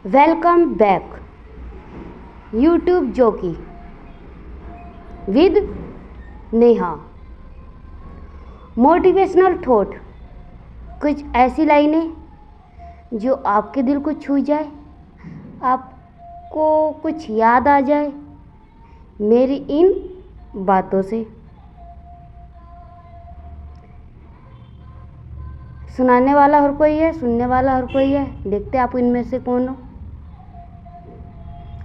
Welcome back YouTube जोकी with Neha. Motivational thought, कुछ ऐसी लाइनें जो आपके दिल को छू जाए, आपको कुछ याद आ जाए मेरी इन बातों से। सुनाने वाला हर कोई है, सुनने वाला हर कोई है। देखते आप इनमें से कौन हो,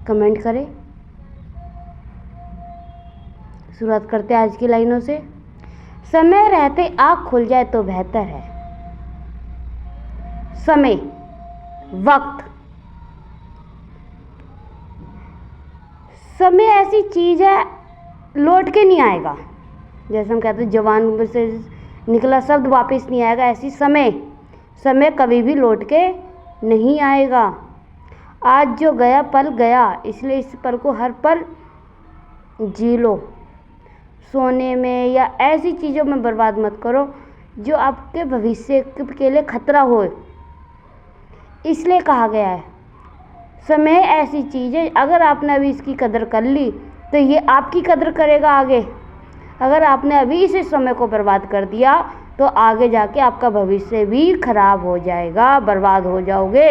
कमेंट करें। शुरुआत करते हैं आज की लाइनों से। समय रहते आँख खुल जाए तो बेहतर है। समय, वक्त, समय ऐसी चीज है लौट के नहीं आएगा। जैसे हम कहते हैं जवान से निकला शब्द वापस नहीं आएगा, ऐसी समय कभी भी लौट के नहीं आएगा। आज जो गया पल गया, इसलिए इस पल को हर पल जी लो। सोने में या ऐसी चीज़ों में बर्बाद मत करो जो आपके भविष्य के लिए खतरा हो। इसलिए कहा गया है समय ऐसी चीज़ है, अगर आपने अभी इसकी कदर कर ली तो ये आपकी कदर करेगा आगे। अगर आपने अभी इस समय को बर्बाद कर दिया तो आगे जाके आपका भविष्य भी खराब हो जाएगा, बर्बाद हो जाओगे।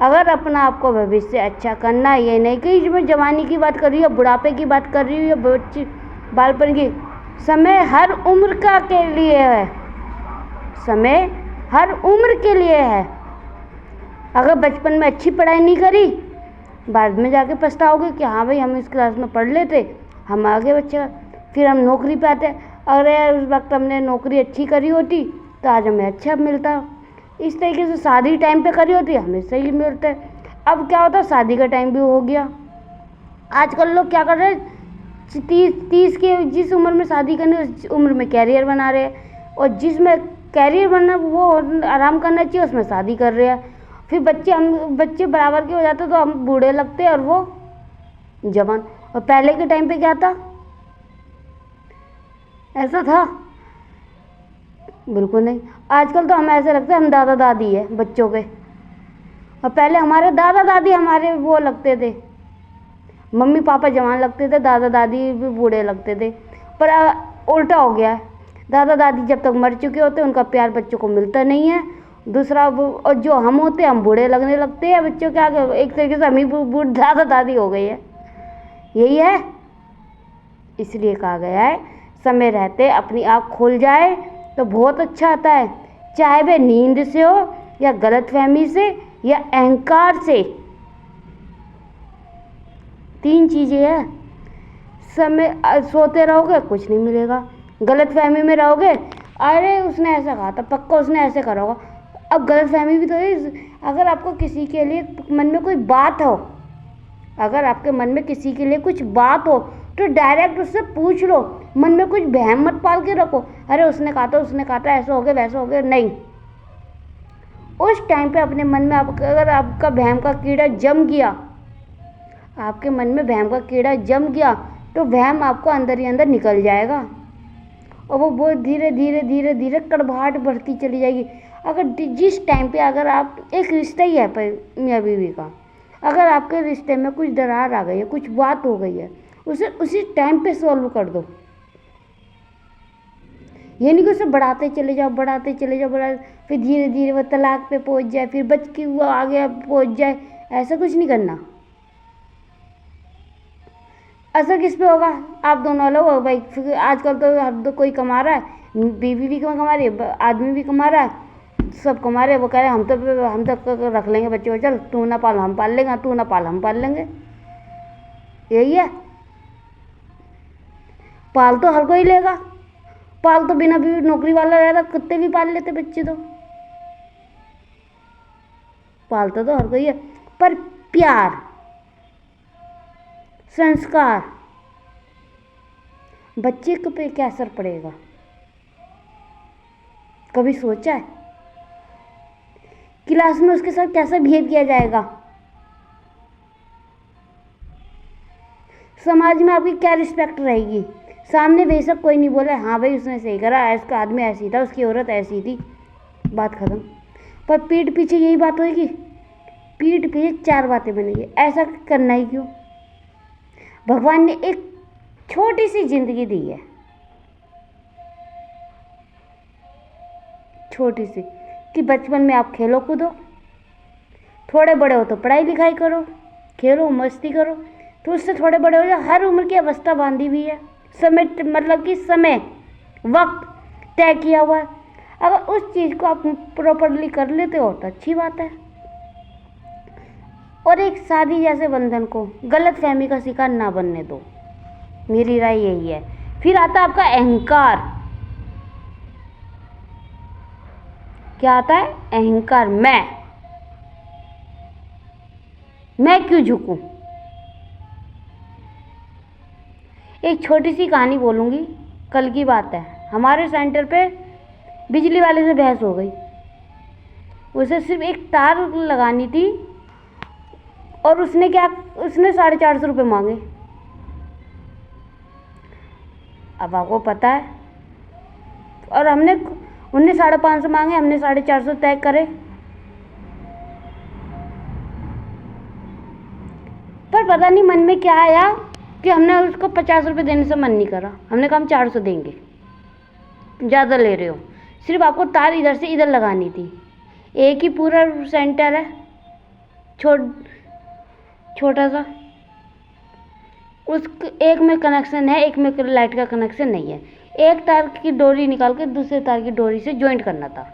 अगर अपना आपको भविष्य अच्छा करना है, ये नहीं कि मैं जवानी की बात कर रही हूँ, बुढ़ापे की बात कर रही हूँ या बच्ची बालपन की। समय हर उम्र का के लिए है, समय हर उम्र के लिए है। अगर बचपन में अच्छी पढ़ाई नहीं करी, बाद में जाके पछताओगे कि हाँ भाई हम इस क्लास में पढ़ लेते, हम आगे बच्चा, फिर हम नौकरी पे आते। अगर उस वक्त हमने नौकरी अच्छी करी होती तो आज हमें अच्छा मिलता। इस तरीके से शादी टाइम पे करी होती हमें सही मिलता है। अब क्या होता है, शादी का टाइम भी हो गया। आजकल लोग क्या कर रहे हैं, 30 के जिस उम्र में शादी करनी उस उम्र में कैरियर बना रहे हैं, और जिसमें कैरियर बनना वो आराम करना चाहिए उसमें शादी कर रहे हैं। फिर बच्चे बराबर के हो जाते तो हम बूढ़े लगते हैं और वो जवान। और पहले के टाइम पे क्या था, ऐसा था बिल्कुल नहीं। आजकल तो हमें ऐसे लगता है हम दादा दादी है बच्चों के, और पहले हमारे दादा दादी हमारे वो लगते थे, मम्मी पापा जवान लगते थे, दादा दादी भी बूढ़े लगते थे। पर उल्टा हो गया है, दादा दादी जब तक मर चुके होते उनका प्यार बच्चों को मिलता नहीं है। दूसरा और जो हम होते हैं हम बूढ़े लगने लगते हैं बच्चों के आगे। एक तरीके से हम ही बूढ़ दादा दादी हो गई है, यही है। इसलिए कहा गया है समय रहते अपनी आँख खुल जाए तो बहुत अच्छा आता है, चाहे वह नींद से हो या गलतफहमी से या अहंकार से। 3 चीज़ें हैं। समय सोते रहोगे कुछ नहीं मिलेगा, गलतफहमी में रहोगे, अरे उसने ऐसा कहा था पक्का उसने ऐसे करा होगा। अब गलतफहमी भी तो है। अगर आपको किसी के लिए मन में कोई बात हो, अगर आपके मन में किसी के लिए कुछ बात हो तो डायरेक्ट उससे पूछ लो। मन में कुछ बहम मत पाल के रखो, अरे उसने कहा था ऐसा हो गया वैसा हो गया, नहीं। उस टाइम पे अपने मन में अगर आपका बहम का कीड़ा जम गया, आपके मन में बहम का कीड़ा जम गया तो वहम आपको अंदर ही अंदर निकल जाएगा, और वो बहुत धीरे धीरे धीरे धीरे कड़वाहट बढ़ती चली जाएगी। अगर जिस टाइम पे अगर आप एक रिश्ता ही है मियाँ बीवी का, अगर आपके रिश्ते में कुछ दरार आ गई है, कुछ बात हो गई है, उसे उसी टाइम पे सॉल्व कर दो। ये नहीं कि उसे बढ़ाते चले जाओ, फिर धीरे धीरे वो तलाक पे पहुंच जाए, फिर बच के वो आगे पहुंच जाए। ऐसा कुछ नहीं करना। असर किस पे होगा, आप दोनों लोग भाई। आजकल तो हर कोई कमा रहा है, बीवी भी कमा रही है, आदमी भी कमा रहा है, सब कमा रहे हैं। वो कह रहे हैं हम तो रख लेंगे बच्चों को, चल तू ना पाल हम पाल लेंगे, तू ना पाल हम पाल लेंगे। यही है। पाल तो हर कोई लेगा, पाल तो बिना भी नौकरी वाला रहता, कुत्ते भी पाल लेते बच्चे तो। पालता तो हर कोई है, पर प्यार, संस्कार, बच्चे पे क्या असर पड़ेगा, कभी सोचा है? क्लास में उसके साथ कैसा बिहेव किया जाएगा, समाज में आपकी क्या रिस्पेक्ट रहेगी। सामने बेशक कोई नहीं बोले हाँ भाई उसने सही करा, इसका आदमी ऐसी था, उसकी औरत ऐसी थी, बात खत्म। पर पीठ पीछे यही बात होगी पीठ पीछे 4 बातें बनेगी। ऐसा करना ही क्यों? भगवान ने एक छोटी सी जिंदगी दी है, छोटी सी, कि बचपन में आप खेलो कूदो, थोड़े बड़े हो तो पढ़ाई लिखाई करो, खेलो मस्ती करो, तो उससे थोड़े बड़े हो जाओ। हर उम्र की अवस्था बांधी हुई है, समय मतलब कि समय वक्त तय किया हुआ है। अगर उस चीज़ को आप प्रॉपरली कर लेते हो तो अच्छी बात है। और एक शादी जैसे बंधन को गलत फहमी का शिकार ना बनने दो, मेरी राय यही है। फिर आता है आपका अहंकार। क्या आता है? अहंकार। मैं क्यों झुकूं? एक छोटी सी कहानी बोलूंगी, कल की बात है। हमारे सेंटर पे बिजली वाले से बहस हो गई। उसे सिर्फ एक तार लगानी थी और उसने 450 रुपये मांगे। अब आपको पता है, और उनने 550 मांगे, हमने 450 तय करे। पर पता नहीं मन में क्या आया कि हमने उसको 50 रुपये देने से मन नहीं करा। हमने कहा हम 400 देंगे, ज़्यादा ले रहे हो। सिर्फ आपको तार इधर से इधर लगानी थी। एक ही पूरा सेंटर है, छोटा सा, उस एक में कनेक्शन है, एक में लाइट का कनेक्शन नहीं है। एक तार की डोरी निकाल के दूसरे तार की डोरी से ज्वाइंट करना था।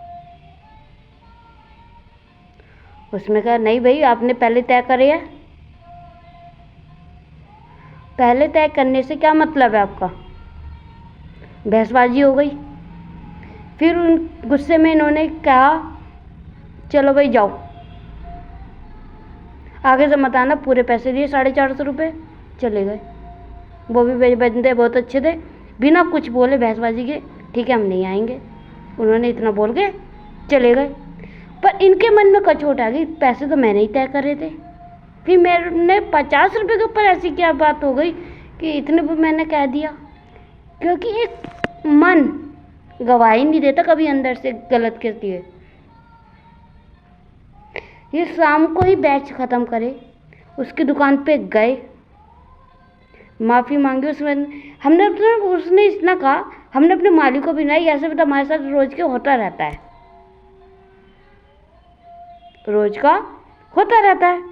उसमें कहा नहीं भाई, आपने पहले तय करे है। पहले तय करने से क्या मतलब है आपका? बहसबाजी हो गई। फिर उन गुस्से में इन्होंने कहा चलो भाई जाओ, आगे से मत आना। पूरे पैसे दिए, 450 रुपये, चले गए। वो भी बंदे बहुत अच्छे थे, बिना कुछ बोले बहसबाजी के, ठीक है हम नहीं आएंगे। उन्होंने इतना बोल के चले गए। पर इनके मन में कचोट आ गई, पैसे तो मैंने ही तय करे थे। फिर मैंने 50 रुपये के ऊपर ऐसी क्या बात हो गई कि इतने पर मैंने कह दिया। क्योंकि एक मन गवाही नहीं देता कभी अंदर से गलत के लिए। ये शाम को ही बैच ख़त्म करे, उसकी दुकान पे गए, माफ़ी मांगी। उसने इतना कहा, हमने अपने मालिक को भी नहीं, ऐसे भी तो हमारे साथ रोज के होता रहता है, रोज का होता रहता है।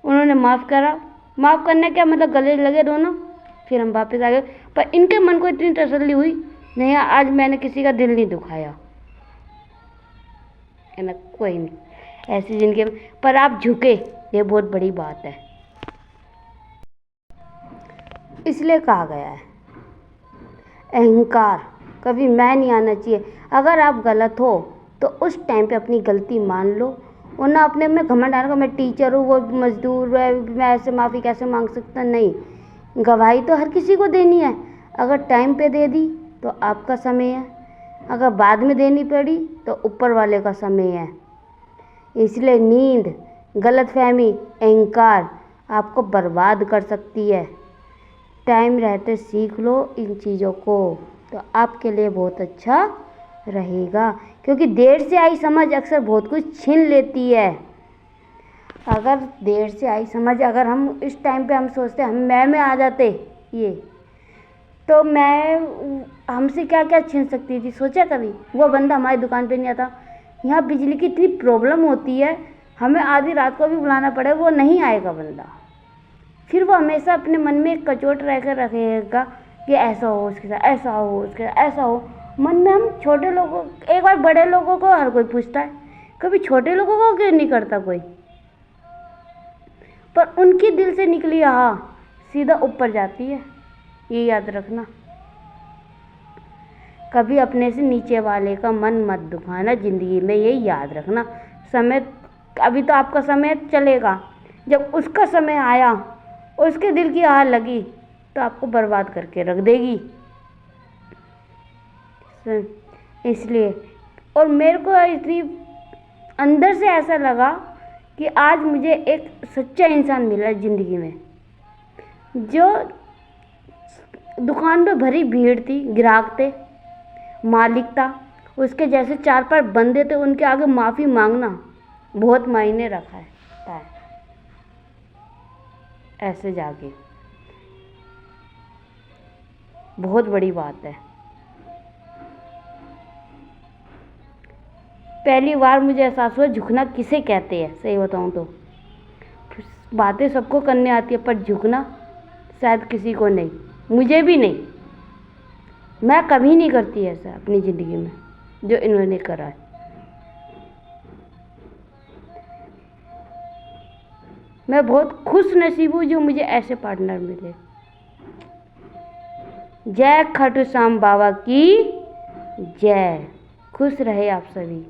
उन्होंने माफ़ करा। माफ़ करने क्या मतलब, गले लगे दोनों। फिर हम वापस आ गए। पर इनके मन को इतनी तसल्ली हुई, नहीं आज मैंने किसी का दिल नहीं दुखाया है ना, कोई नहीं, ऐसी जिंदगी में। पर आप झुके, ये बहुत बड़ी बात है। इसलिए कहा गया है अहंकार कभी मैं नहीं आना चाहिए। अगर आप गलत हो तो उस टाइम पे अपनी गलती मान लो, और ना अपने में घमंड आने का मैं टीचर हूँ, वो मजदूर है, मैं ऐसे माफ़ी कैसे मांग सकता। नहीं, गवाही तो हर किसी को देनी है। अगर टाइम पे दे दी तो आपका समय है, अगर बाद में देनी पड़ी तो ऊपर वाले का समय है। इसलिए नींद, गलतफहमी, अहंकार आपको बर्बाद कर सकती है। टाइम रहते सीख लो इन चीज़ों को, तो आपके लिए बहुत अच्छा रहेगा। क्योंकि देर से आई समझ अक्सर बहुत कुछ छीन लेती है। अगर देर से आई समझ, अगर हम इस टाइम पे हम सोचते हम में आ जाते ये, तो मैं हमसे क्या क्या छीन सकती थी। सोचा कभी? वो बंदा हमारी दुकान पे नहीं आता। यहाँ बिजली की इतनी प्रॉब्लम होती है, हमें आधी रात को भी बुलाना पड़े, वो नहीं आएगा बंदा। फिर वो हमेशा अपने मन में एक कचोट रह कर रखेगा कि ऐसा हो उसके साथ, ऐसा हो उसके साथ, ऐसा हो। मन में हम छोटे लोगों, एक बार बड़े लोगों को हर कोई पूछता है, कभी छोटे लोगों को क्यों नहीं करता कोई? पर उनकी दिल से निकली हाँ सीधा ऊपर जाती है, ये याद रखना। कभी अपने से नीचे वाले का मन मत दुखाना ज़िंदगी में, ये याद रखना। समय, अभी तो आपका समय चलेगा, जब उसका समय आया, उसके दिल की आह लगी तो आपको बर्बाद करके रख देगी। इसलिए, और मेरे को इतनी अंदर से ऐसा लगा कि आज मुझे एक सच्चा इंसान मिला ज़िंदगी में। जो दुकान पे भरी भीड़ थी, ग्राहक थे, मालिक था, उसके जैसे 4-5 बंदे थे, उनके आगे माफ़ी मांगना बहुत मायने रखा है। सकता है ऐसे जाके। बहुत बड़ी बात है। पहली बार मुझे एहसास हुआ झुकना किसे कहते हैं। सही बताऊं तो बातें सबको करने आती है, पर झुकना शायद किसी को नहीं, मुझे भी नहीं। मैं कभी नहीं करती ऐसा अपनी ज़िंदगी में जो इन्होंने करा है। मैं बहुत खुश नसीब हूँ जो मुझे ऐसे पार्टनर मिले। जय खाटू श्याम बाबा की जय। खुश रहे आप सभी।